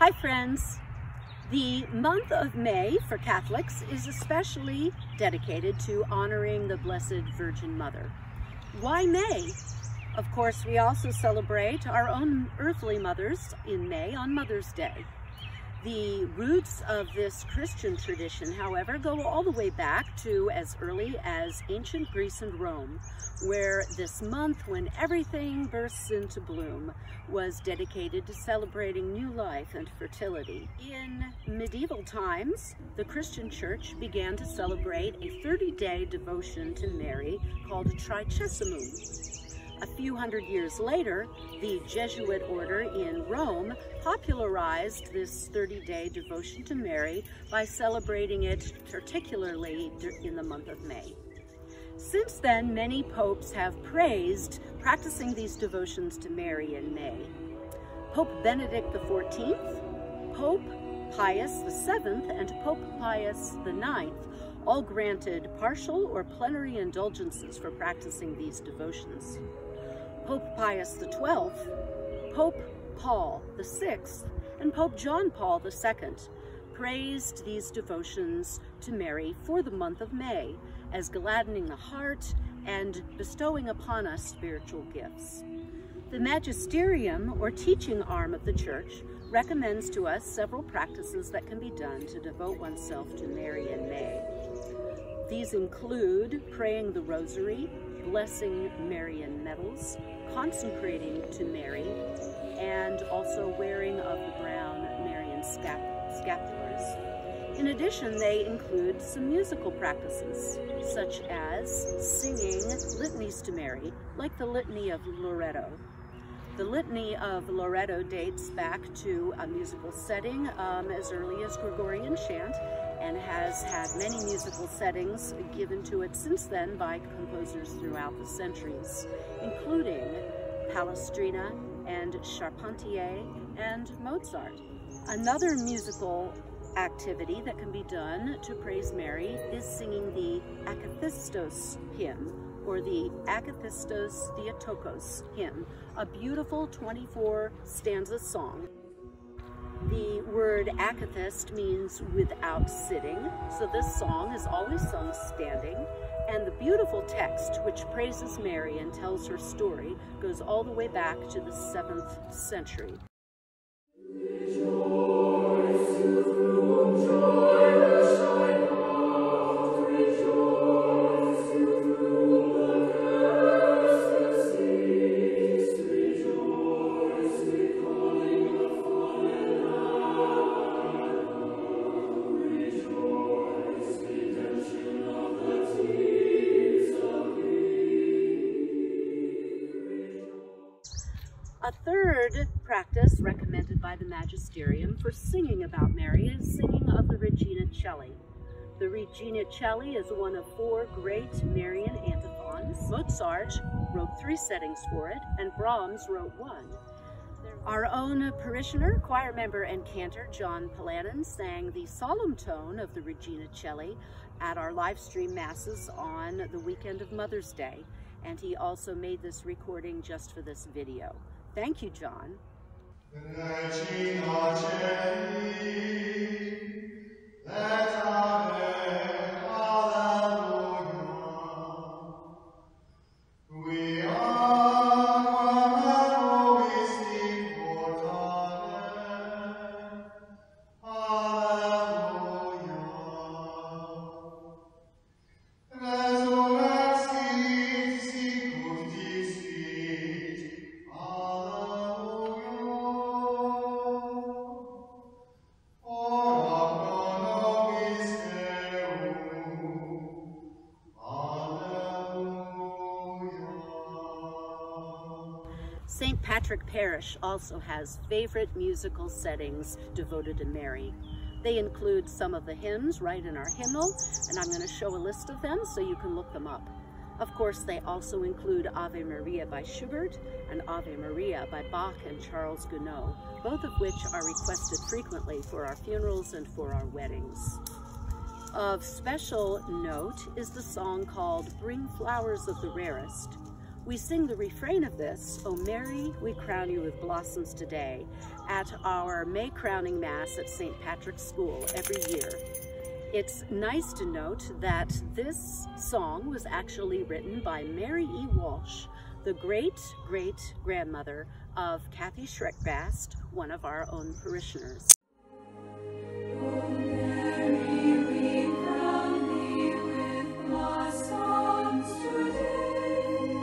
Hi friends! The month of May for Catholics is especially dedicated to honoring the Blessed Virgin Mother. Why May? Of course, we also celebrate our own earthly mothers in May on Mother's Day. The roots of this Christian tradition, however, go all the way back to as early as ancient Greece and Rome, where this month, when everything bursts into bloom, was dedicated to celebrating new life and fertility. In medieval times, the Christian Church began to celebrate a 30-day devotion to Mary called Tricesimum. A few hundred years later, the Jesuit order in Rome popularized this 30-day devotion to Mary by celebrating it particularly in the month of May. Since then, many popes have praised practicing these devotions to Mary in May. Pope Benedict XIV, Pope Pius VII, and Pope Pius IX all granted partial or plenary indulgences for practicing these devotions. Pope Pius XII, Pope Paul VI, and Pope John Paul II praised these devotions to Mary for the month of May as gladdening the heart and bestowing upon us spiritual gifts. The magisterium, or teaching arm of the Church, recommends to us several practices that can be done to devote oneself to Mary in May. These include praying the Rosary, blessing Marian medals, consecrating to Mary, and also wearing of the brown Marian scapulars. In addition, they include some musical practices, such as singing litanies to Mary, like the Litany of Loreto. The Litany of Loreto dates back to a musical setting as early as Gregorian chant, and has had many musical settings given to it since then by composers throughout the centuries, including Palestrina and Charpentier and Mozart. Another musical activity that can be done to praise Mary is singing the Akathistos hymn, or the Akathistos Theotokos hymn, a beautiful 24-stanza song. The word akathist means without sitting, so this song is always sung standing, and the beautiful text, which praises Mary and tells her story, goes all the way back to the 7th century. A third practice recommended by the magisterium for singing about Mary is singing of the Regina Coeli. The Regina Coeli is one of 4 great Marian antiphons. Mozart wrote 3 settings for it, and Brahms wrote 1. Our own parishioner, choir member, and cantor John Palanin sang the solemn tone of the Regina Coeli at our live stream masses on the weekend of Mother's Day, and he also made this recording just for this video. Thank you, John. Regina Coeli, let Ave, Alleluia. We are quam eruisti portare, Alleluia. Resurrexit sicut dixit, St. Patrick Parish also has favorite musical settings devoted to Mary. They include some of the hymns right in our hymnal, and I'm going to show a list of them so you can look them up. Of course, they also include Ave Maria by Schubert and Ave Maria by Bach and Charles Gounod, both of which are requested frequently for our funerals and for our weddings. Of special note is the song called Bring Flowers of the Rarest, We sing the refrain of this, "O Mary, we crown you with blossoms today," at our May crowning Mass at St. Patrick's School every year. It's nice to note that this song was actually written by Mary E. Walsh, the great-great-grandmother of Kathy Schreckbast, one of our own parishioners. O Mary, we crown thee with blossoms today,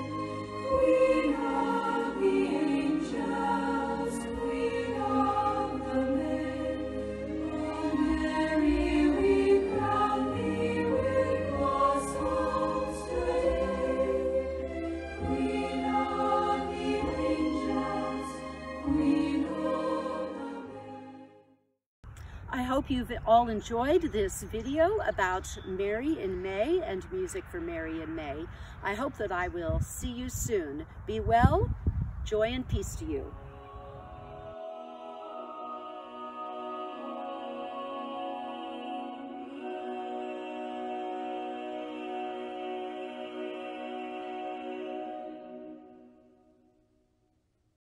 Queen of the angels, Queen of the May. O Mary, we crown thee with blossoms today, Queen of the angels, Queen of the May. I hope you've all enjoyed this video about Mary in May and music for Mary in May. I hope that I will see you soon. Be well, joy and peace to you.